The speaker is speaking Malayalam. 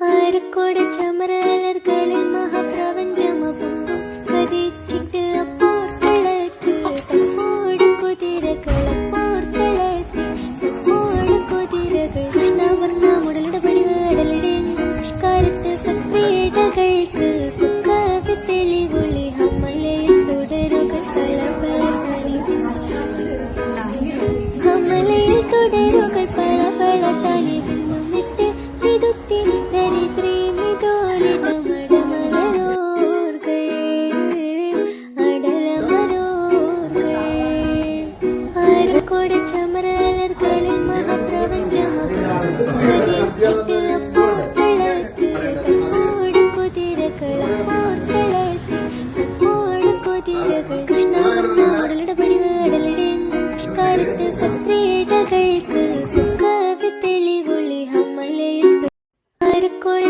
ആരക്കോട് ചമരലർകളിൽ മഹാപ്രപഞ്ചമൊപ്പം കതിച്ചിട്ട് അപ്പോർക്കളത്ത് തപ്പോട് കുതിരകളപ്പോർക്കളത്ത് തപ്പോട് കുതിരകൾ കൃഷ്ണവർണ്ണ മുടലിട പടിവടലിടെ പുഷ്കാരത്ത് പത്രിയിടകൾക്ക് പുക്കാവ് തെളിവുള്ളി ഹമ്മലയിൽ തുടരുകൾ ഹമ്മലയിൽ തുടരുകൾ പളപള തനി നിന്നുമിട്ട് വിതുത്തി ദരിദ്രീ മിതോലിതമടമലരോർകൾ അടലമരോർകൾ ആരക്കോട് ചമരലർകളിൽ മഹാപ്രപഞ്ചമൊപ്പം കതിച്ചിട്ട് അപ്പോർക്കളത്ത് തപ്പോട് കുതിരകളപ്പോർക്കളത്ത് തപ്പോട് കുതിരകൾ കൃഷ്ണവർണ്ണ മുടലിട പടിവടലിടെ പുഷ്കാരത്ത് പത്രിയിടകൾക്ക് പുക്കാവ് തെളിവുള്ളി ഹമ്മലയിൽ ആരക്കോട്